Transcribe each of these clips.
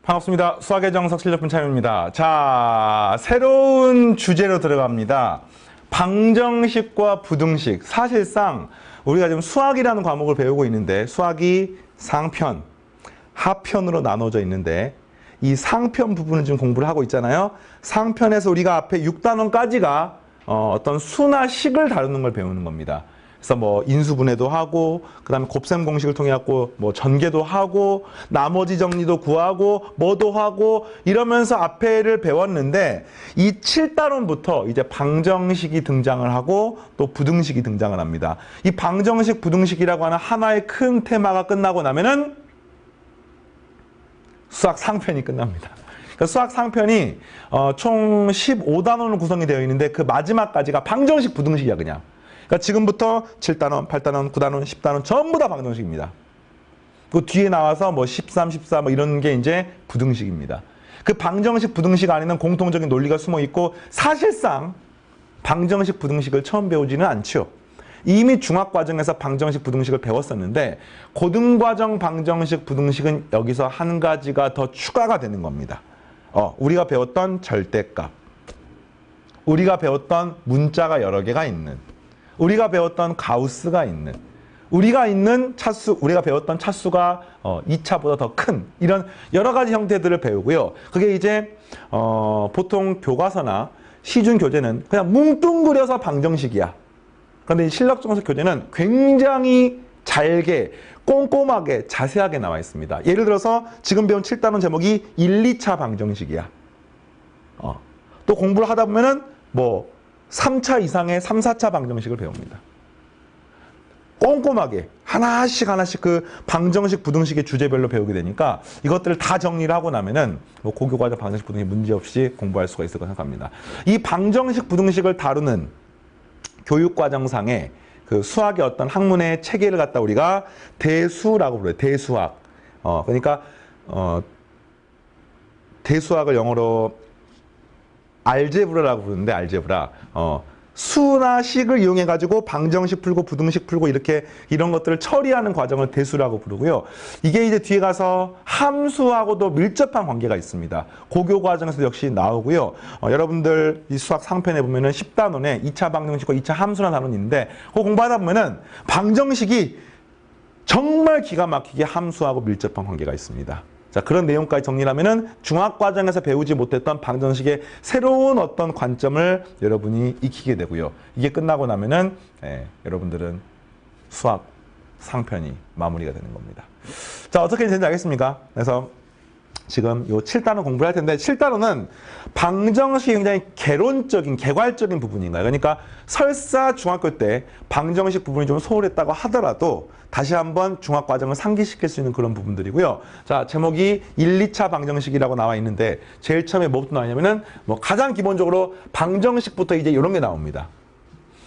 반갑습니다. 수학의 정석 실력분 차임입니다. 자, 새로운 주제로 들어갑니다. 방정식과 부등식. 사실상 우리가 지금 수학이라는 과목을 배우고 있는데 수학이 상편, 하편으로 나눠져 있는데 이 상편 부분을 지금 공부를 하고 있잖아요. 상편에서 우리가 앞에 6단원까지가 어떤 수나 식을 다루는 걸 배우는 겁니다. 그래서 뭐 인수분해도 하고 그다음에 곱셈 공식을 통해 갖고 뭐 전개도 하고 나머지 정리도 구하고 뭐도 하고 이러면서 앞에를 배웠는데 이 7단원부터 이제 방정식이 등장을 하고 또 부등식이 등장을 합니다. 이 방정식 부등식이라고 하는 하나의 큰 테마가 끝나고 나면은 수학 상편이 끝납니다. 그러니까 수학 상편이 총 15단원으로 구성이 되어 있는데 그 마지막까지가 방정식 부등식이야 그냥. 그러니까 지금부터 7단원, 8단원, 9단원, 10단원 전부 다 방정식입니다. 그 뒤에 나와서 뭐 13, 14 뭐 이런 게 이제 부등식입니다. 그 방정식, 부등식 안에는 공통적인 논리가 숨어 있고 사실상 방정식, 부등식을 처음 배우지는 않죠. 이미 중학과정에서 방정식, 부등식을 배웠었는데 고등과정 방정식, 부등식은 여기서 한 가지가 더 추가가 되는 겁니다. 우리가 배웠던 절대값, 우리가 배웠던 문자가 여러 개가 있는, 우리가 배웠던 가우스가 있는, 우리가 배웠던 차수가 2차보다 더 큰 이런 여러 가지 형태들을 배우고요. 그게 이제 보통 교과서나 시중 교재는 그냥 뭉뚱그려서 방정식이야. 그런데 이 실력정석 교재는 굉장히 잘게, 꼼꼼하게, 자세하게 나와 있습니다. 예를 들어서 지금 배운 7단원 제목이 1, 2차 방정식이야. 또 공부를 하다 보면은 뭐 3차 이상의 3, 4차 방정식을 배웁니다. 꼼꼼하게 하나씩 그 방정식, 부등식의 주제별로 배우게 되니까 이것들을 다 정리를 하고 나면은 뭐 고교과정 방정식, 부등식 문제없이 공부할 수가 있을 거라고 생각합니다. 이 방정식, 부등식을 다루는 교육과정상의 그 수학의 어떤 학문의 체계를 갖다 우리가 대수라고 불러요. 대수학. 그러니까 대수학을 영어로 알제브라라고 부르는데 알제브라. 수나 식을 이용해 가지고 방정식 풀고 부등식 풀고 이렇게 이런 것들을 처리하는 과정을 대수라고 부르고요. 이게 이제 뒤에 가서 함수하고도 밀접한 관계가 있습니다. 고교 과정에서 역시 나오고요. 여러분들 이 수학 상편에 보면은 10단원에 2차 방정식과 2차 함수라는 단원이 있는데 그거 공부하다 보면은 방정식이 정말 기가 막히게 함수하고 밀접한 관계가 있습니다. 자, 그런 내용까지 정리하면은 중학과정에서 배우지 못했던 방정식의 새로운 어떤 관점을 여러분이 익히게 되고요. 이게 끝나고 나면은 여러분들은 수학 상편이 마무리가 되는 겁니다. 자, 어떻게 되는지 알겠습니까? 그래서 지금 요 7단원 공부를 할 텐데 7단원은 방정식이 굉장히 개론적인, 개괄적인 부분인가요? 그러니까 설사 중학교 때 방정식 부분이 좀 소홀했다고 하더라도 다시 한번 중학과정을 상기시킬 수 있는 그런 부분들이고요. 자, 제목이 1, 2차 방정식이라고 나와 있는데 제일 처음에 뭐부터 나오냐면은 뭐 가장 기본적으로 방정식부터 이제 이런 게 나옵니다.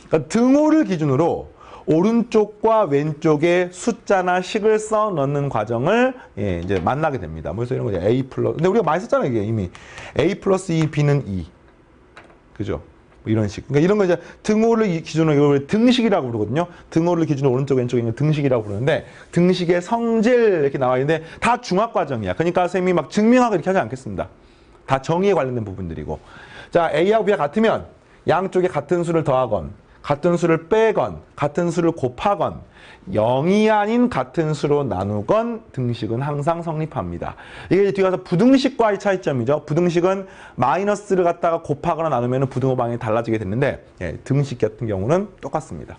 그러니까 등호를 기준으로 오른쪽과 왼쪽에 숫자나 식을 써 넣는 과정을 이제 만나게 됩니다. 그래서 이런 거 이제 A 플러스, 근데 우리가 많이 썼잖아요, 이게 이미. A 플러스 2, B는 2. 그죠? 뭐 이런 식. 그러니까 이런 거 이제 등호를 기준으로 이걸 등식이라고 부르거든요. 등호를 기준으로 오른쪽, 왼쪽에 있는 등식이라고 부르는데 등식의 성질 이렇게 나와 있는데 다 중학과정이야. 그러니까 선생님이 막 증명하고 이렇게 하지 않겠습니다. 다 정의에 관련된 부분들이고. 자, A하고 B가 같으면 양쪽에 같은 수를 더하건 같은 수를 빼건 같은 수를 곱하건 0이 아닌 같은 수로 나누건 등식은 항상 성립합니다. 이게 뒤에 가서 부등식과의 차이점이죠. 부등식은 마이너스를 갖다가 곱하거나 나누면 부등호 방향이 달라지게 됐는데 등식 같은 경우는 똑같습니다.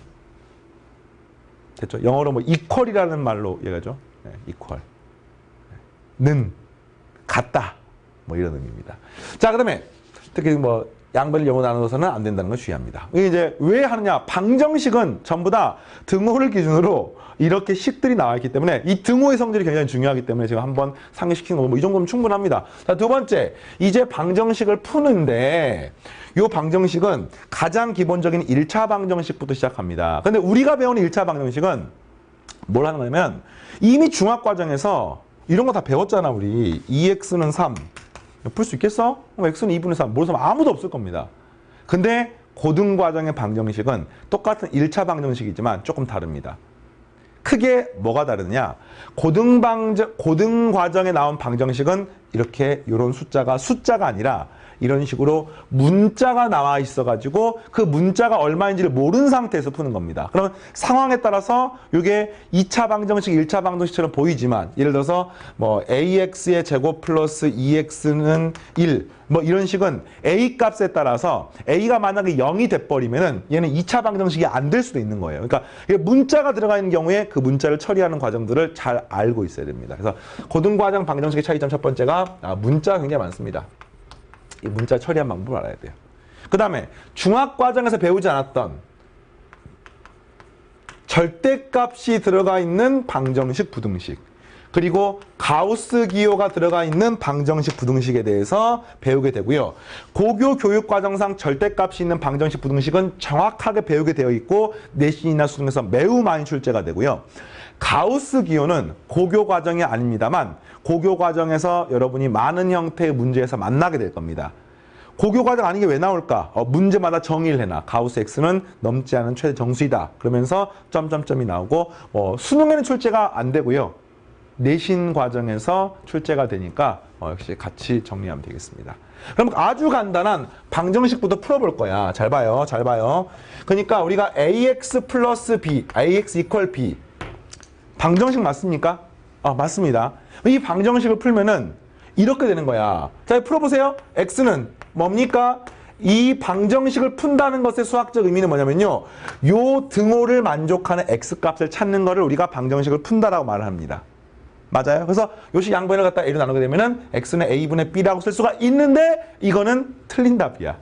됐죠? 영어로 뭐 equal이라는 말로 얘기하죠. equal. 는 같다. 뭐 이런 의미입니다. 자, 그다음에 특히 뭐 양변을 0으로 나눠서는 안 된다는 걸 주의합니다. 이게 이제 왜 하느냐? 방정식은 전부 다 등호를 기준으로 이렇게 식들이 나와 있기 때문에 이 등호의 성질이 굉장히 중요하기 때문에 제가 한번 상기시키는 거 뭐 이 정도면 충분합니다. 자, 두 번째, 이제 방정식을 푸는데 이 방정식은 가장 기본적인 1차 방정식부터 시작합니다. 근데 우리가 배우는 1차 방정식은 뭘 하는 거냐면 이미 중학과정에서 이런 거 다 배웠잖아, 우리. 2x는 3. 풀 수 있겠어? x는 2분의 3. 모르는 사람 아무도 없을 겁니다. 근데 고등과정의 방정식은 똑같은 1차 방정식이지만 조금 다릅니다. 크게 뭐가 다르냐? 고등 과정에 나온 방정식은 이렇게 이런 숫자가 아니라 이런 식으로 문자가 나와 있어가지고 그 문자가 얼마인지를 모르는 상태에서 푸는 겁니다. 그러면 상황에 따라서 이게 2차 방정식, 1차 방정식처럼 보이지만 예를 들어서 뭐 ax의 제곱 플러스 2x는 1 뭐 이런 식은 a 값에 따라서 a가 만약에 0이 돼버리면은 얘는 2차 방정식이 안 될 수도 있는 거예요. 그러니까 문자가 들어가 있는 경우에 그 문자를 처리하는 과정들을 잘 알고 있어야 됩니다. 그래서 고등과정 방정식의 차이점 첫 번째가 문자가 굉장히 많습니다. 이 문자 처리한 방법을 알아야 돼요. 그 다음에 중학과정에서 배우지 않았던 절대값이 들어가 있는 방정식, 부등식, 그리고 가우스 기호가 들어가 있는 방정식, 부등식에 대해서 배우게 되고요. 고교 교육과정상 절대값이 있는 방정식, 부등식은 정확하게 배우게 되어 있고 내신이나 수능에서 매우 많이 출제가 되고요. 가우스 기호는 고교 과정이 아닙니다만 고교 과정에서 여러분이 많은 형태의 문제에서 만나게 될 겁니다. 고교 과정 아닌 게 왜 나올까? 문제마다 정의를 해놔. 가우스 X는 넘지 않은 최대 정수이다. 그러면서 점점점이 나오고 수능에는 출제가 안 되고요. 내신 과정에서 출제가 되니까 역시 같이 정리하면 되겠습니다. 그럼 아주 간단한 방정식부터 풀어볼 거야. 잘 봐요. 잘 봐요. 그러니까 우리가 ax 플러스 b, ax 이퀄 b 방정식 맞습니까? 맞습니다. 이 방정식을 풀면은 이렇게 되는 거야. 자, 풀어보세요. x는 뭡니까? 이 방정식을 푼다는 것의 수학적 의미는 뭐냐면요. 요 등호를 만족하는 x값을 찾는 거를 우리가 방정식을 푼다라고 말을 합니다. 맞아요? 그래서 요식 양변을 갖다 a로 나누게 되면은 x는 a분의 b라고 쓸 수가 있는데 이거는 틀린 답이야.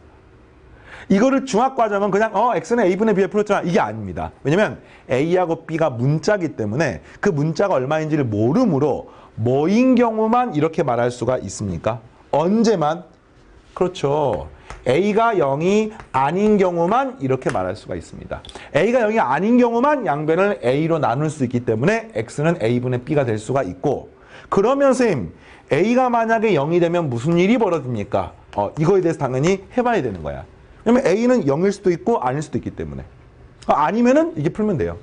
이거를 중학과정은 그냥 x는 a분의 b에 풀었잖아. 이게 아닙니다. 왜냐면 a하고 b가 문자기 때문에 그 문자가 얼마인지를 모르므로 뭐인 경우만 이렇게 말할 수가 있습니까? 언제만? 그렇죠. a가 0이 아닌 경우만 이렇게 말할 수가 있습니다. a가 0이 아닌 경우만 양변을 a로 나눌 수 있기 때문에 x는 a분의 b가 될 수가 있고, 그러면 선생님 a가 만약에 0이 되면 무슨 일이 벌어집니까? 이거에 대해서 당연히 해봐야 되는 거야. 왜냐면 a는 0일 수도 있고 아닐 수도 있기 때문에. 아니면은 이게 풀면 돼요.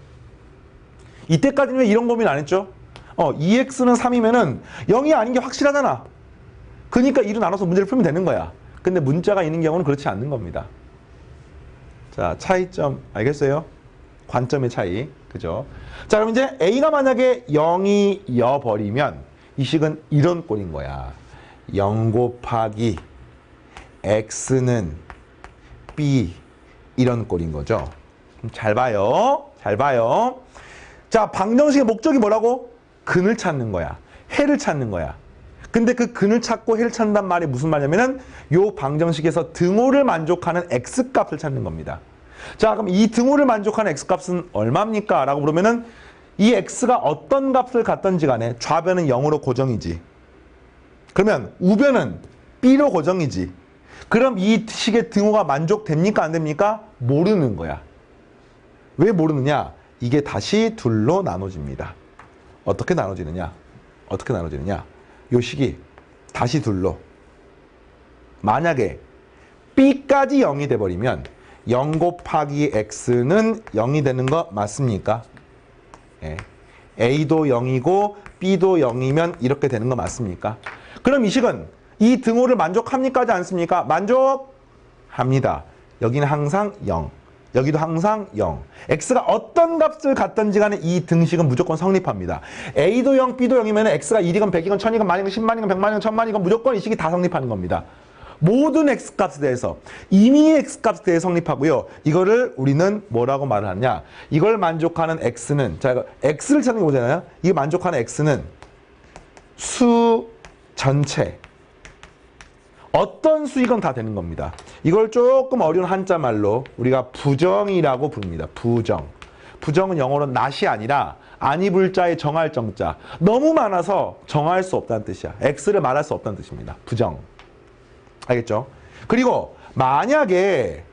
이때까지는 왜 이런 고민 안 했죠? 2x는 3이면은 0이 아닌 게 확실하잖아. 그러니까 2로 나눠서 문제를 풀면 되는 거야. 근데 문자가 있는 경우는 그렇지 않는 겁니다. 자, 차이점 알겠어요? 관점의 차이. 그죠? 자, 그럼 이제 a가 만약에 0이 버리면 이 식은 이런 꼴인 거야. 0 곱하기 x는 b 이런 꼴인 거죠. 잘 봐요. 잘 봐요. 자, 방정식의 목적이 뭐라고? 근을 찾는 거야. 해를 찾는 거야. 근데 그 근을 찾고 해를 찾는단 말이 무슨 말이냐면은 요 방정식에서 등호를 만족하는 x값을 찾는 겁니다. 자, 그럼 이 등호를 만족하는 x값은 얼마입니까? 라고 물으면은 이 x가 어떤 값을 갖던지 간에 좌변은 0으로 고정이지. 그러면 우변은 b로 고정이지. 그럼 이 식의 등호가 만족됩니까? 안 됩니까? 모르는 거야. 왜 모르느냐? 이게 다시 둘로 나눠집니다. 어떻게 나눠지느냐? 어떻게 나눠지느냐? 요 식이 다시 둘로. 만약에 b까지 0이 돼버리면 0 곱하기 x는 0이 되는 거 맞습니까? 예. a도 0이고 b도 0이면 이렇게 되는 거 맞습니까? 그럼 이 식은 이 등호를 만족합니까? 하지 않습니까? 만족합니다. 여기는 항상 0. 여기도 항상 0. x가 어떤 값을 갖던지 간에 이 등식은 무조건 성립합니다. a도 0, b도 0이면 x가 1이건 100이건 1000이건 만이건 10만이건 100만이건 1000만이건 무조건 이 식이 다 성립하는 겁니다. 모든 x값에 대해서 이미 x값에 대해 성립하고요. 이거를 우리는 뭐라고 말을 하냐? 이걸 만족하는 x는, 자, x를 찾는 게 뭐잖아요? 이 만족하는 x는 수 전체 어떤 수이건 다 되는 겁니다. 이걸 조금 어려운 한자말로 우리가 부정이라고 부릅니다. 부정. 부정은 영어로 not이 아니라 아니 불자의 정할 정자. 너무 많아서 정할 수 없다는 뜻이야. x를 말할 수 없다는 뜻입니다. 부정. 알겠죠? 그리고 만약에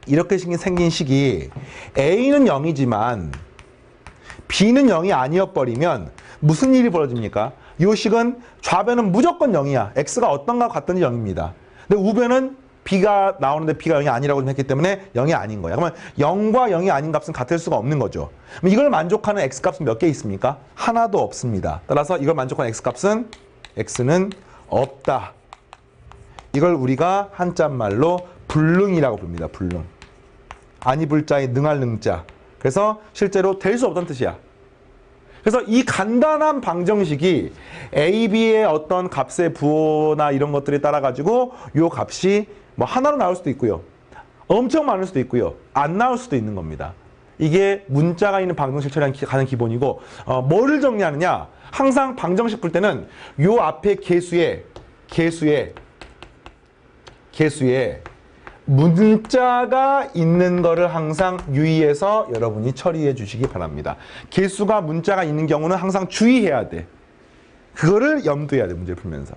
이렇게 생긴 식이 a는 0이지만 b는 0이 아니어버리면 무슨 일이 벌어집니까? 이 식은 좌변은 무조건 0이야. x가 어떤가 같든지 0입니다. 근데 우변은 b가 나오는데 b가 0이 아니라고 했기 때문에 0이 아닌 거야. 그러면 0과 0이 아닌 값은 같을 수가 없는 거죠. 그럼 이걸 만족하는 x값은 몇 개 있습니까? 하나도 없습니다. 따라서 이걸 만족하는 x값은 x는 없다. 이걸 우리가 한자말로 불능이라고 부릅니다. 불능. 아니 불자에 능할 능자. 그래서 실제로 될 수 없다는 뜻이야. 그래서 이 간단한 방정식이 a, b의 어떤 값의 부호나 이런 것들에 따라 가지고 요 값이 뭐 하나로 나올 수도 있고요. 엄청 많을 수도 있고요. 안 나올 수도 있는 겁니다. 이게 문자가 있는 방정식 처리하는 가장 기본이고 뭐를 정리하느냐? 항상 방정식 풀 때는 요 앞에 개수에 문자가 있는 거를 항상 유의해서 여러분이 처리해 주시기 바랍니다. 개수가 문자가 있는 경우는 항상 주의해야 돼. 그거를 염두해야 돼, 문제를 풀면서.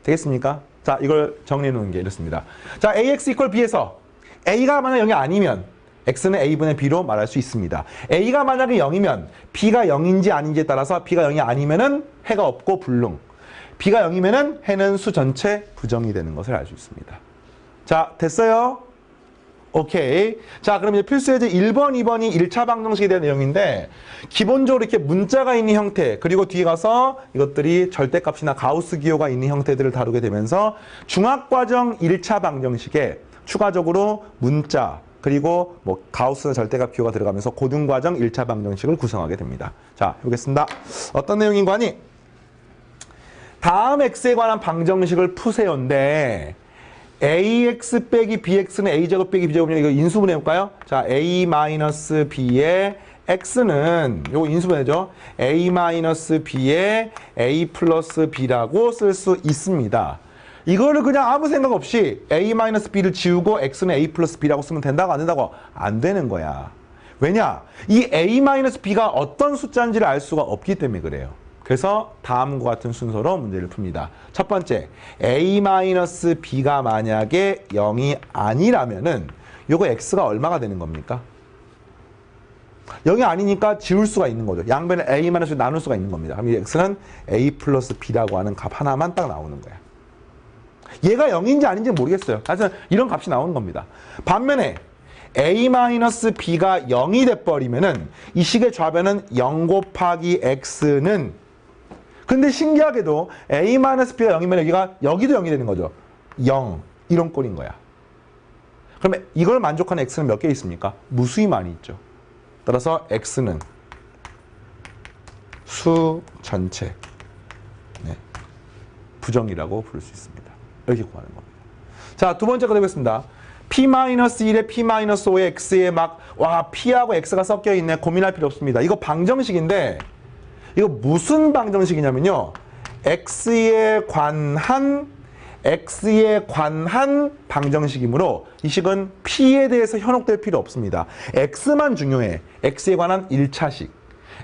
되겠습니까? 자, 이걸 정리해 놓은 게 이렇습니다. 자, ax equal b에서 a가 만약 0이 아니면 x는 a분의 b로 말할 수 있습니다. a가 만약에 0이면 b가 0인지 아닌지에 따라서 b가 0이 아니면은 해가 없고 불능. b가 0이면은 해는 수 전체 부정이 되는 것을 알 수 있습니다. 자, 됐어요? 오케이. 자, 그럼 이제 필수 예제 1번, 2번이 1차 방정식에 대한 내용인데 기본적으로 이렇게 문자가 있는 형태 그리고 뒤에 가서 이것들이 절대값이나 가우스 기호가 있는 형태들을 다루게 되면서 중학과정 1차 방정식에 추가적으로 문자 그리고 뭐 가우스나 절대값 기호가 들어가면서 고등과정 1차 방정식을 구성하게 됩니다. 자, 해보겠습니다. 어떤 내용인가 하니 다음 x에 관한 방정식을 푸세요인데 ax 빼기 bx는 a제곱 빼기 b제곱이면 이거 인수분해 해볼까요? 자, a-b의 x는 요거 인수분해죠. a-b의 a 플러스 b라고 쓸 수 있습니다. 이거를 그냥 아무 생각 없이 a-b를 지우고 x는 a 플러스 b라고 쓰면 된다고 안 된다고? 안 되는 거야. 왜냐? 이 a-b가 어떤 숫자인지를 알 수가 없기 때문에 그래요. 그래서 다음과 같은 순서로 문제를 풉니다. 첫 번째, a-b가 만약에 0이 아니라면은 요거 x가 얼마가 되는 겁니까? 0이 아니니까 지울 수가 있는 거죠. 양변을 a-로 나눌 수가 있는 겁니다. 그럼 이 x는 a 플러스 b라고 하는 값 하나만 딱 나오는 거야. 얘가 0인지 아닌지 모르겠어요. 하여튼 이런 값이 나오는 겁니다. 반면에 a-b가 0이 돼버리면은 이 식의 좌변은 0 곱하기 x는 근데 신기하게도 a-b가 0이면 여기도 0이 되는 거죠. 0 이런 꼴인 거야. 그러면 이걸 만족하는 x는 몇 개 있습니까? 무수히 많이 있죠. 따라서 x는 수 전체 부정이라고 부를 수 있습니다. 이렇게 구하는 겁니다. 자, 두 번째 거 되겠습니다. p-1에 p-5에 x에 p하고 x가 섞여 있네. 고민할 필요 없습니다. 이거 방정식인데 이거 무슨 방정식이냐면요. x에 관한 방정식이므로 이 식은 p에 대해서 현혹될 필요 없습니다. x만 중요해. x에 관한 1차식.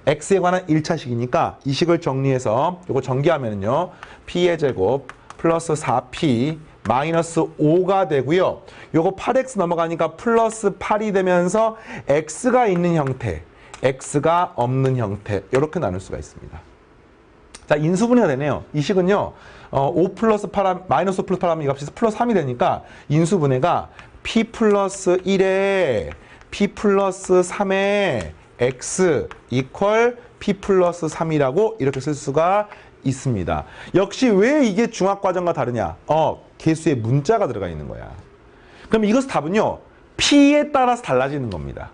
x에 관한 1차식이니까 이 식을 정리해서 이거 전개하면요. p의 제곱 플러스 4p 마이너스 5가 되고요. 요거 8x 넘어가니까 플러스 8이 되면서 x가 있는 형태, x가 없는 형태 이렇게 나눌 수가 있습니다. 자, 인수분해가 되네요. 이 식은요. 5 플러스 8, 마이너스 5 플러스 8 하면 이 값이 플러스 3이 되니까 인수분해가 p 플러스 1에 p 플러스 3에 x 이퀄 p 플러스 3이라고 이렇게 쓸 수가 있습니다. 역시 왜 이게 중학과정과 다르냐? 개수에 문자가 들어가 있는 거야. 그럼 이것의 답은요. p에 따라서 달라지는 겁니다.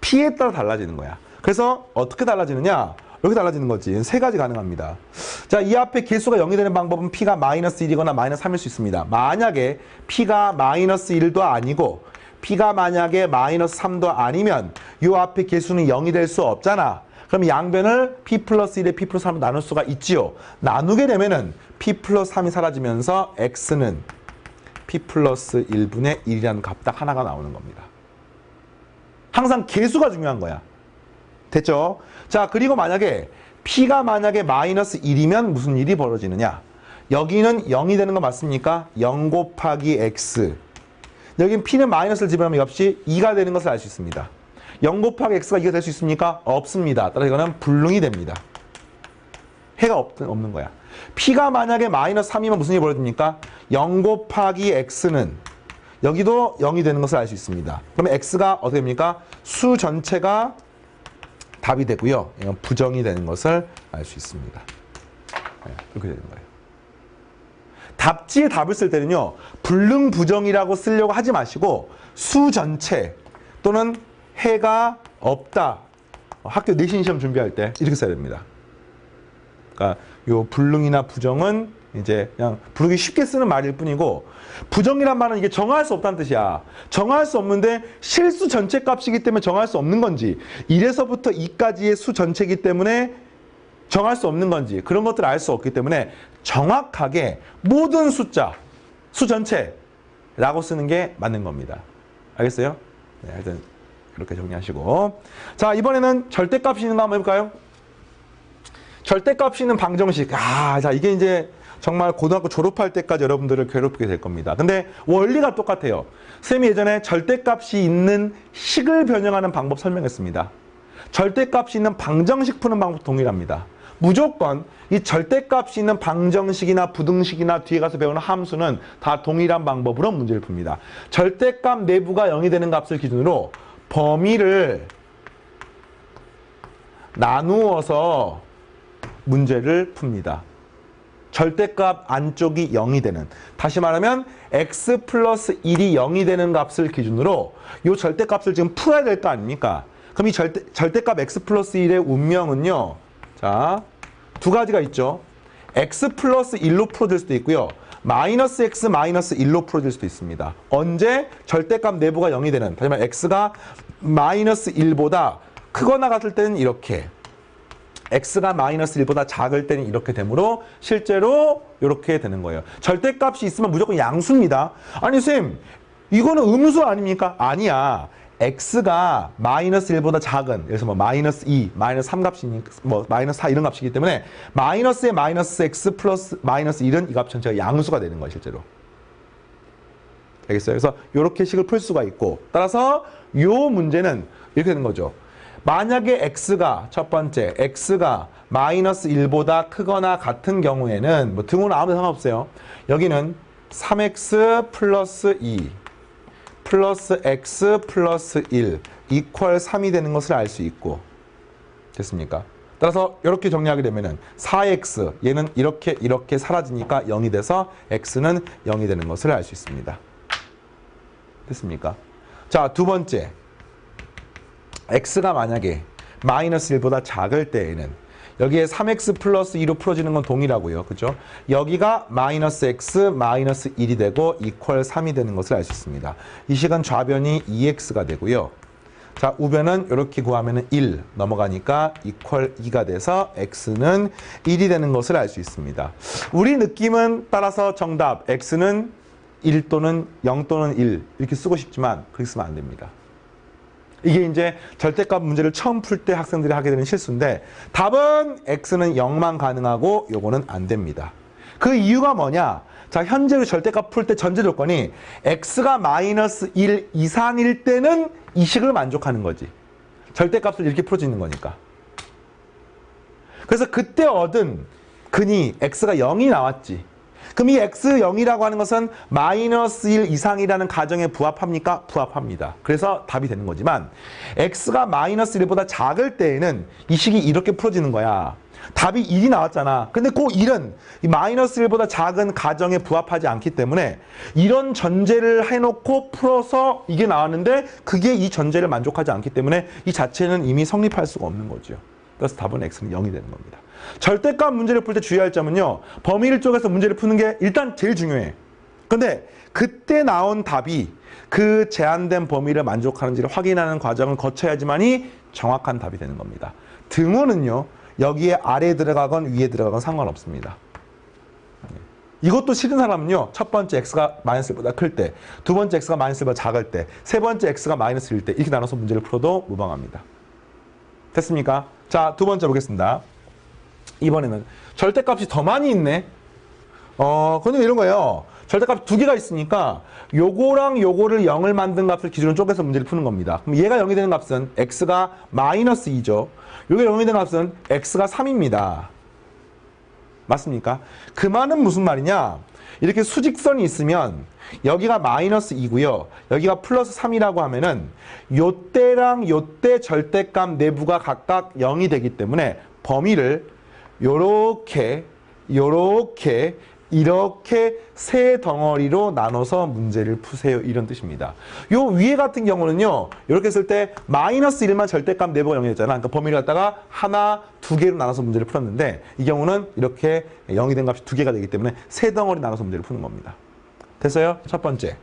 p에 따라 달라지는 거야. 그래서 어떻게 달라지느냐? 여기 달라지는 거지. 세 가지 가능합니다. 자, 이 앞에 개수가 0이 되는 방법은 p가 마이너스 1이거나 마이너스 3일 수 있습니다. 만약에 p가 마이너스 1도 아니고 p가 만약에 마이너스 3도 아니면 이 앞에 개수는 0이 될 수 없잖아. 그럼 양변을 p 플러스 1에 p 플러스 3으로 나눌 수가 있지요. 나누게 되면은 p 플러스 3이 사라지면서 x는 p 플러스 1분의 1이라는 값 딱 하나가 나오는 겁니다. 항상 개수가 중요한 거야. 됐죠? 자, 그리고 만약에 p가 만약에 마이너스 1이면 무슨 일이 벌어지느냐? 여기는 0이 되는 거 맞습니까? 0 곱하기 x. 여긴 p는 마이너스를 집어넣으면 이 값이 2가 되는 것을 알 수 있습니다. 0 곱하기 x가 2가 될 수 있습니까? 없습니다. 따라서 이거는 불능이 됩니다. 해가 없는 거야. P가 만약에 마이너스 3이면 무슨 일이 벌어집니까? 0 곱하기 X는 여기도 0이 되는 것을 알 수 있습니다. 그러면 X가 어떻게 됩니까? 수 전체가 답이 되고요. 이건 부정이 되는 것을 알 수 있습니다. 네, 이렇게 되는 거예요. 답지에 답을 쓸 때는요. 불능부정이라고 쓰려고 하지 마시고 수 전체 또는 해가 없다. 학교 내신 시험 준비할 때 이렇게 써야 됩니다. 그러니까 요 불능이나 부정은 이제 그냥 부르기 쉽게 쓰는 말일 뿐이고 부정이란 말은 이게 정할 수 없다는 뜻이야. 정할 수 없는데 실수 전체 값이기 때문에 정할 수 없는 건지 1에서부터 2까지의 수 전체이기 때문에 정할 수 없는 건지 그런 것들을 알 수 없기 때문에 정확하게 모든 숫자, 수 전체라고 쓰는 게 맞는 겁니다. 알겠어요? 네, 하여튼 이렇게 정리하시고 자 이번에는 절대값이 있는 거 한번 해볼까요? 절대값이 있는 방정식. 자 이게 이제 정말 고등학교 졸업할 때까지 여러분들을 괴롭히게 될 겁니다. 근데 원리가 똑같아요. 쌤이 예전에 절대값이 있는 식을 변형하는 방법 설명했습니다. 절대값이 있는 방정식 푸는 방법 동일합니다. 무조건 이 절대값이 있는 방정식이나 부등식이나 뒤에 가서 배우는 함수는 다 동일한 방법으로 문제를 풉니다. 절대값 내부가 0이 되는 값을 기준으로 범위를 나누어서 문제를 풉니다. 절대값 안쪽이 0이 되는, 다시 말하면 x 플러스 1이 0이 되는 값을 기준으로 이 절대값을 지금 풀어야 될 거 아닙니까? 그럼 이 절대값 x 플러스 1의 운명은요. 자, 두 가지가 있죠. x 플러스 1로 풀어질 수도 있고요. 마이너스 x 마이너스 1로 풀어질 수도 있습니다. 언제? 절대값 내부가 0이 되는, 다시 말하면 x가 마이너스 1보다 크거나 같을 때는 이렇게, x가 마이너스 1보다 작을 때는 이렇게 되므로 실제로 이렇게 되는 거예요. 절대값이 있으면 무조건 양수입니다. 아니 쌤, 이거는 음수 아닙니까? 아니야. x가 마이너스 1보다 작은, 그래서 뭐 마이너스 2, 마이너스 3 값이니까 뭐 마이너스 4 이런 값이기 때문에 마이너스에 마이너스 x 플러스 마이너스 1은 이 값 전체가 양수가 되는 거예요, 실제로. 알겠어요? 그래서 이렇게 식을 풀 수가 있고, 따라서 이 문제는 이렇게 되는 거죠. 만약에 x가, 첫 번째, x가 마이너스 1보다 크거나 같은 경우에는 뭐 등호는 아무 상관없어요. 여기는 3x 플러스 2 플러스 x 플러스 1 이퀄 3이 되는 것을 알 수 있고, 됐습니까? 따라서 이렇게 정리하게 되면은 4x, 얘는 이렇게 사라지니까 0이 돼서 x는 0이 되는 것을 알 수 있습니다. 됐습니까? 자, 두 번째, x가 만약에 마이너스 1보다 작을 때에는 여기에 3x 플러스 2로 풀어지는 건 동일하고요. 그죠? 여기가 마이너스 x 마이너스 1이 되고 이퀄 3이 되는 것을 알 수 있습니다. 이 식은 좌변이 2x가 되고요. 자, 우변은 이렇게 구하면 1 넘어가니까 이퀄 2가 돼서 x는 1이 되는 것을 알 수 있습니다. 우리 느낌은 따라서 정답 x는 1 또는 0 또는 1 이렇게 쓰고 싶지만 그렇게 쓰면 안 됩니다. 이게 이제 절대값 문제를 처음 풀 때 학생들이 하게 되는 실수인데, 답은 x는 0만 가능하고 요거는 안 됩니다. 그 이유가 뭐냐? 자, 현재로 절대값 풀 때 전제 조건이 x가 마이너스 1 이상일 때는 이 식을 만족하는 거지. 절대값을 이렇게 풀어지는 거니까. 그래서 그때 얻은 근이 x가 0이 나왔지. 그럼 이 x0이라고 하는 것은 마이너스 1 이상이라는 가정에 부합합니까? 부합합니다. 그래서 답이 되는 거지만 x가 마이너스 1보다 작을 때에는 이 식이 이렇게 풀어지는 거야. 답이 1이 나왔잖아. 근데 그 1은 이 마이너스 1보다 작은 가정에 부합하지 않기 때문에 이런 전제를 해놓고 풀어서 이게 나왔는데 그게 이 전제를 만족하지 않기 때문에 이 자체는 이미 성립할 수가 없는 거죠. 그래서 답은 x는 0이 되는 겁니다. 절대값 문제를 풀 때 주의할 점은요, 범위를 쪼개서 문제를 푸는 게 일단 제일 중요해. 근데 그때 나온 답이 그 제한된 범위를 만족하는지를 확인하는 과정을 거쳐야지만이 정확한 답이 되는 겁니다. 등호는요, 여기에 아래에 들어가건 위에 들어가건 상관없습니다. 이것도 싫은 사람은요, 첫 번째 x가 마이너스 1보다 클 때, 두 번째 x가 마이너스 1보다 작을 때, 세 번째 x가 마이너스 1일 때 이렇게 나눠서 문제를 풀어도 무방합니다. 됐습니까? 자, 두 번째 보겠습니다. 이번에는 절대값이 더 많이 있네. 근데 이런 거예요. 절대값 두 개가 있으니까 요거랑 요거를 0을 만든 값을 기준으로 쪼개서 문제를 푸는 겁니다. 그럼 얘가 0이 되는 값은 x가 마이너스 2죠. 요게 0이 되는 값은 x가 3입니다. 맞습니까? 그 말은 무슨 말이냐? 이렇게 수직선이 있으면 여기가 마이너스 2고요. 여기가 플러스 3이라고 하면은 요때랑 요때 절대값 내부가 각각 0이 되기 때문에 범위를 요렇게 이렇게 세 덩어리로 나눠서 문제를 푸세요. 이런 뜻입니다. 요 위에 같은 경우는요. 이렇게 했을 때 마이너스 1만 절대값 내부가 0이 됐잖아. 그러니까 범위를 갖다가 하나, 두 개로 나눠서 문제를 풀었는데 이 경우는 이렇게 0이 된 값이 두 개가 되기 때문에 세 덩어리 나눠서 문제를 푸는 겁니다. 됐어요? 첫 번째.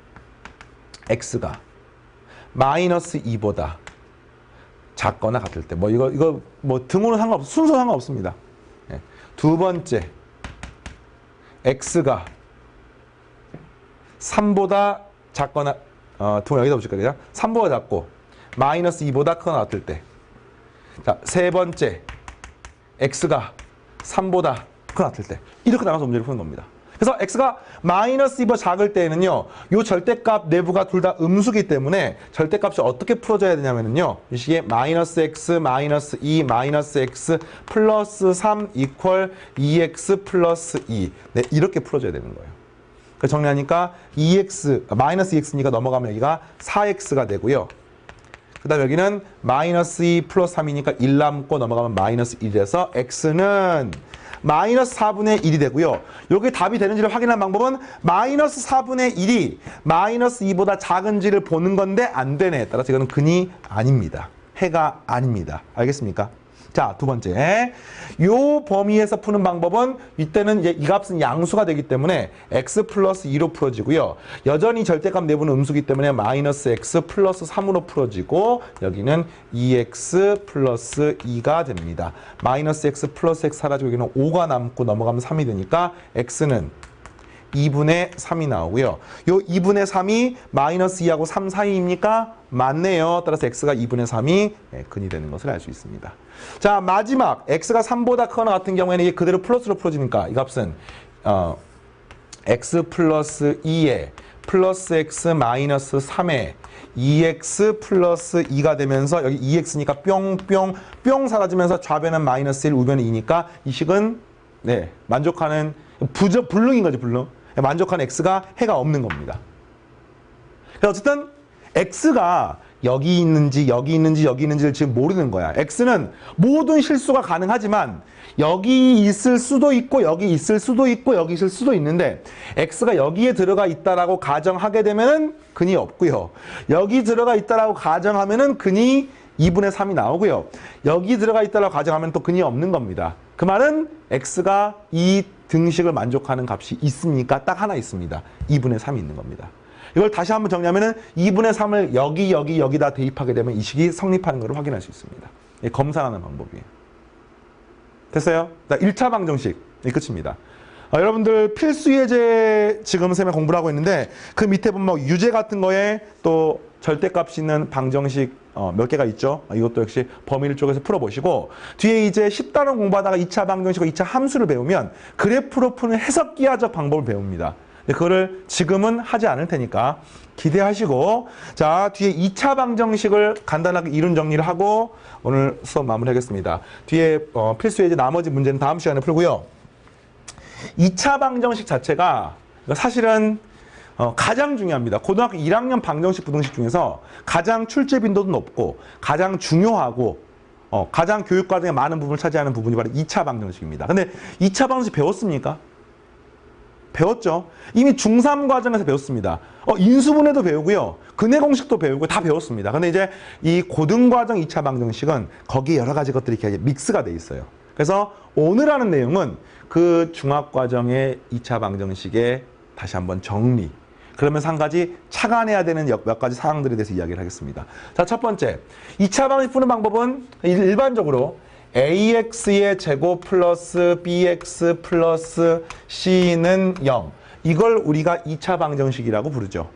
x가 마이너스 2보다 작거나 같을 때. 뭐 이거 뭐 등호는 상관없어. 순서 상관없습니다. 네. 두 번째. x가 3보다 작거나 등호 여기다 붙일까요? 그냥? 3보다 작고 마이너스 2보다 크거나 같을 때. 자, 세 번째. x가 3보다 크거나 같을 때. 이렇게 나눠서 문제를 푸는 겁니다. 그래서 x가 마이너스 2보다 작을 때에는요. 요 절대값 내부가 둘 다 음수기 때문에 절대값이 어떻게 풀어져야 되냐면요. 이 식의 마이너스 x, 마이너스 2, 마이너스 x 플러스 3 이퀄 2x 플러스 2. 네, 이렇게 풀어져야 되는 거예요. 그래서 정리하니까 2x, 마이너스 2x니까 넘어가면 여기가 4x가 되고요. 그 다음에 여기는 마이너스 2 플러스 3이니까 1 남고 넘어가면 마이너스 1이라서 x는 마이너스 4분의 1이 되고요. 여기 답이 되는지를 확인한 방법은 마이너스 4분의 1이 마이너스 2보다 작은지를 보는 건데 안 되네. 따라서 이거는 근이 아닙니다. 해가 아닙니다. 알겠습니까? 자, 두 번째. 요 범위에서 푸는 방법은 이때는 이제 이 값은 양수가 되기 때문에 x 플러스 2로 풀어지고요. 여전히 절대값 내부는 음수기 때문에 마이너스 x 플러스 3으로 풀어지고 여기는 2x 플러스 2가 됩니다. 마이너스 x 플러스 x 사라지고 여기는 5가 남고 넘어가면 3이 되니까 x는 2분의 3이 나오고요. 요 2분의 3이 마이너스 2하고 3 사이입니까? 맞네요. 따라서 x가 2분의 3이 근이 되는 것을 알 수 있습니다. 자, 마지막 x가 3보다 크거나 같은 경우에는 이게 그대로 플러스로 풀어지니까 이 값은 x 플러스 2에 플러스 x 마이너스 3에 2x 플러스 2가 되면서 여기 2x니까 뿅 사라지면서 좌변은 마이너스 1, 우변은 2니까 이 식은 네, 만족하는 불능인 거지, 불능. 만족하는 x가 해가 없는 겁니다. 그래서 어쨌든 x가 여기 있는지 여기 있는지 여기 있는지를 지금 모르는 거야. x는 모든 실수가 가능하지만 여기 있을 수도 있고 여기 있을 수도 있고 여기 있을 수도 있는데 x가 여기에 들어가 있다라고 가정하게 되면은 근이 없고요. 여기 들어가 있다라고 가정하면은 근이 2분의 3이 나오고요. 여기 들어가 있다라고 가정하면 또 근이 없는 겁니다. 그 말은 x가 이 등식을 만족하는 값이 있습니까? 딱 하나 있습니다. 2분의 3이 있는 겁니다. 이걸 다시 한번 정리하면은 2분의 3을 여기다 대입하게 되면 이 식이 성립하는 것을 확인할 수 있습니다. 검사하는 방법이에요. 됐어요? 1차 방정식 끝입니다. 여러분들 필수 예제 지금 쌤이 공부를 하고 있는데 그 밑에 보면 뭐 유제 같은 거에 또 절대값이 있는 방정식 몇 개가 있죠. 이것도 역시 범위를 쪽에서 풀어보시고 뒤에 이제 10단원 공부하다가 2차 방정식과 2차 함수를 배우면 그래프로 푸는 해석기하적 방법을 배웁니다. 그거를 지금은 하지 않을 테니까 기대하시고 자 뒤에 2차 방정식을 간단하게 이론 정리를 하고 오늘 수업 마무리하겠습니다. 뒤에 필수 예제 나머지 문제는 다음 시간에 풀고요. 2차 방정식 자체가 사실은 가장 중요합니다. 고등학교 1학년 방정식 부등식 중에서 가장 출제 빈도도 높고 가장 중요하고 가장 교육 과정에 많은 부분을 차지하는 부분이 바로 2차 방정식입니다. 근데 2차 방정식 배웠습니까? 배웠죠. 이미 중3 과정에서 배웠습니다. 인수분해도 배우고요. 근해 공식도 배우고 다 배웠습니다. 근데 이제 이 고등과정 2차 방정식은 거기에 여러 가지 것들이 이렇게 믹스가 돼 있어요. 그래서 오늘 하는 내용은 그 중학과정의 2차 방정식의 다시 한번 정리. 그러면서 한 가지 착안해야 되는 몇 가지 사항들에 대해서 이야기를 하겠습니다. 자, 첫 번째. 2차 방정식 푸는 방법은 일반적으로 ax의 제곱 플러스 bx 플러스 c는 0. 이걸 우리가 2차 방정식이라고 부르죠.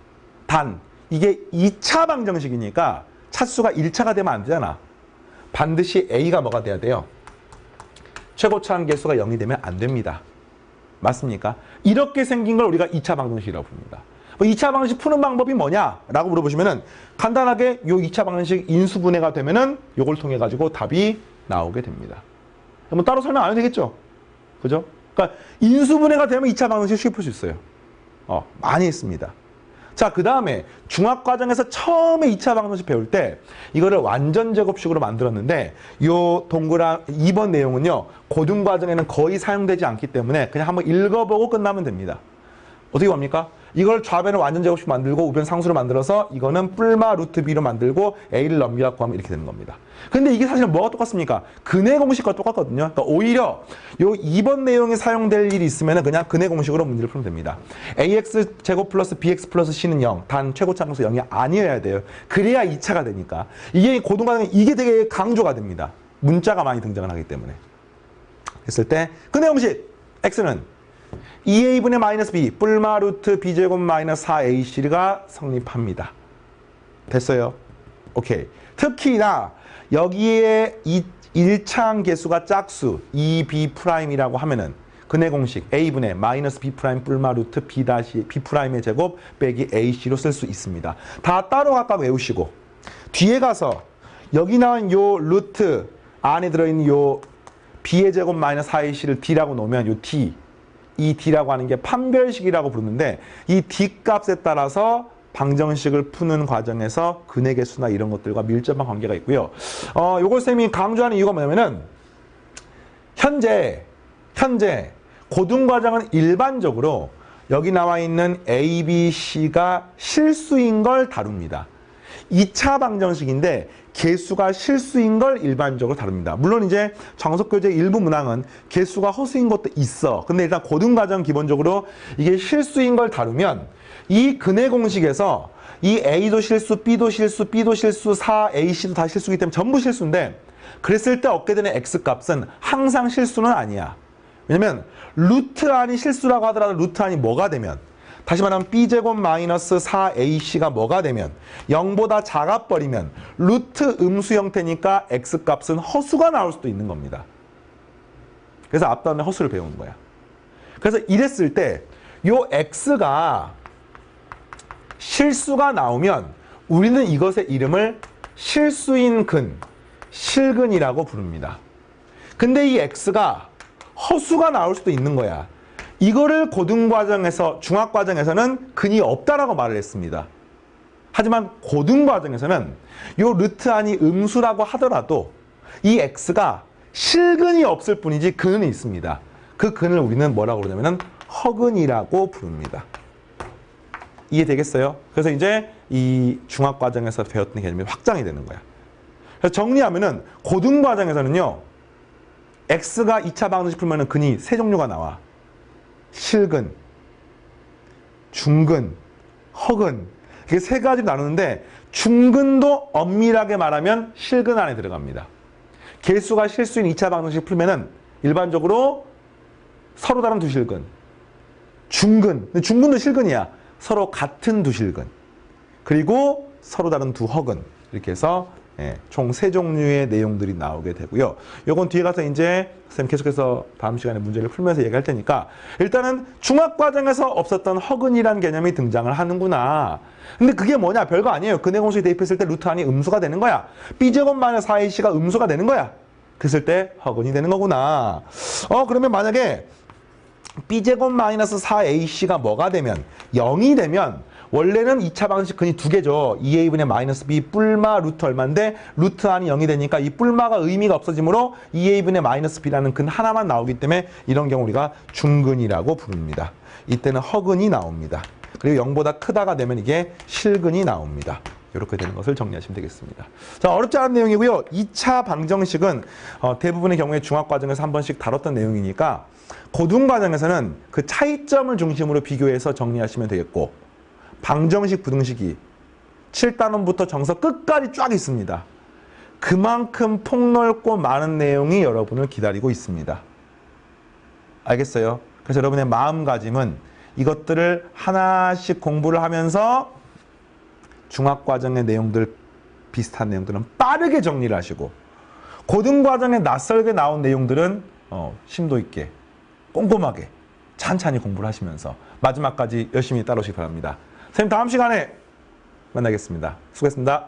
단, 이게 2차 방정식이니까 차수가 1차가 되면 안 되잖아. 반드시 a가 뭐가 돼야 돼요? 최고차항 계수가 0이 되면 안 됩니다. 맞습니까? 이렇게 생긴 걸 우리가 2차 방정식이라고 부릅니다. 2차 방정식 푸는 방법이 뭐냐라고 물어보시면은 간단하게 요 2차 방정식 인수분해가 되면은 요걸 통해 가지고 답이 나오게 됩니다. 뭐 따로 설명 안 해도 되겠죠? 그죠? 그러니까 인수분해가 되면 2차 방정식 쉽게 풀 수 있어요. 많이 했습니다. 자, 그 다음에 중학과정에서 처음에 2차 방정식 배울 때 이거를 완전 제곱식으로 만들었는데 요 동그란 2번 내용은요. 고등과정에는 거의 사용되지 않기 때문에 그냥 한번 읽어보고 끝나면 됩니다. 어떻게 봅니까? 이걸 좌변을 완전 제곱식 만들고 우변 상수로 만들어서 이거는 뿔마 루트 b로 만들고 a를 넘기갖고 하면 이렇게 되는 겁니다. 근데 이게 사실 뭐가 똑같습니까? 근해 공식과 똑같거든요. 그러니까 오히려 요 2번 내용에 사용될 일이 있으면 그냥 근해 공식으로 문제를 풀면 됩니다. ax 제곱 플러스 bx 플러스 c는 0, 단 최고차함수 0이 아니어야 돼요. 그래야 2차가 되니까. 이게 고등과정에 이게 되게 강조가 됩니다. 문자가 많이 등장을 하기 때문에. 했을 때 근해 공식 x는 2a분의 마이너스 b 뿔마 루트 b제곱 마이너스 4ac가 성립합니다. 됐어요? 오케이. 특히나 여기에 이 1차항 계수가 짝수 2b'이라고 하면은 근해 공식 a분의 마이너스 b' 뿔마 루트 b 다시 b'의 제곱 빼기 ac로 쓸 수 있습니다. 다 따로 각각 외우시고 뒤에 가서 여기 나온 요 루트 안에 들어있는 요 b의 제곱 마이너스 4ac를 d라고 놓으면 요 d 이 d라고 하는 게 판별식이라고 부르는데 이 d 값에 따라서 방정식을 푸는 과정에서 근해 개수나 이런 것들과 밀접한 관계가 있고요. 요걸 쌤이 강조하는 이유가 뭐냐면은 현재 고등과정은 일반적으로 여기 나와 있는 A, B, C가 실수인 걸 다룹니다. 2차 방정식인데 개수가 실수인 걸 일반적으로 다룹니다. 물론 이제 정석교재 일부 문항은 개수가 허수인 것도 있어. 근데 일단 고등과정 기본적으로 이게 실수인 걸 다루면 이 근해 공식에서 이 A도 실수, B도 실수, B도 실수, 4AC도 다 실수이기 때문에 전부 실수인데 그랬을 때 얻게 되는 X값은 항상 실수는 아니야. 왜냐면 루트 안이 실수라고 하더라도 루트 안이 뭐가 되면 다시 말하면 b제곱 마이너스 4ac가 뭐가 되면 0보다 작아버리면 루트 음수 형태니까 x값은 허수가 나올 수도 있는 겁니다. 그래서 앞단에 허수를 배우는 거야. 그래서 이랬을 때 요 x가 실수가 나오면 우리는 이것의 이름을 실수인 근, 실근이라고 부릅니다. 근데 이 x가 허수가 나올 수도 있는 거야. 이거를 고등과정에서 중학과정에서는 근이 없다라고 말을 했습니다. 하지만 고등과정에서는 요 루트 안이 음수라고 하더라도 이 x가 실근이 없을 뿐이지 근은 있습니다. 그 근을 우리는 뭐라고 그러냐면 허근이라고 부릅니다. 이해되겠어요? 그래서 이제 이 중학과정에서 배웠던 개념이 확장이 되는 거야. 그래서 정리하면은 고등과정에서는요. x가 2차 방정식 풀면은 근이 세 종류가 나와. 실근, 중근, 허근. 이게 세 가지로 나누는데 중근도 엄밀하게 말하면 실근 안에 들어갑니다. 개수가 실수인 2차 방정식 풀면은 일반적으로 서로 다른 두 실근. 중근, 중근도 실근이야. 서로 같은 두 실근. 그리고 서로 다른 두 허근. 이렇게 해서 총 세 종류의 내용들이 나오게 되고요. 요건 뒤에 가서 이제 선생님 계속해서 다음 시간에 문제를 풀면서 얘기할 테니까 일단은 중학과정에서 없었던 허근이라는 개념이 등장을 하는구나. 근데 그게 뭐냐? 별거 아니에요. 근해 공식 대입했을 때 루트 안이 음수가 되는 거야. b제곱 마이너스 4ac가 음수가 되는 거야. 그랬을 때 허근이 되는 거구나. 그러면 만약에 b제곱 마이너스 4ac가 뭐가 되면 0이 되면 원래는 2차 방정식 근이 두 개죠. 2a분의 마이너스 b 뿔마 루트 얼마인데 루트 안이 0이 되니까 이 뿔마가 의미가 없어지므로 2a분의 마이너스 b라는 근 하나만 나오기 때문에 이런 경우 우리가 중근이라고 부릅니다. 이때는 허근이 나옵니다. 그리고 0보다 크다가 되면 이게 실근이 나옵니다. 이렇게 되는 것을 정리하시면 되겠습니다. 자, 어렵지 않은 내용이고요. 2차 방정식은 대부분의 경우에 중학과정에서 한 번씩 다뤘던 내용이니까 고등과정에서는 그 차이점을 중심으로 비교해서 정리하시면 되겠고 방정식, 부등식이 7단원부터 정석 끝까지 쫙 있습니다. 그만큼 폭넓고 많은 내용이 여러분을 기다리고 있습니다. 알겠어요? 그래서 여러분의 마음가짐은 이것들을 하나씩 공부를 하면서 중학과정의 내용들, 비슷한 내용들은 빠르게 정리를 하시고 고등과정에 낯설게 나온 내용들은 심도 있게 꼼꼼하게 찬찬히 공부를 하시면서 마지막까지 열심히 따라오시기 바랍니다. 선생님 다음 시간에 만나겠습니다. 수고했습니다.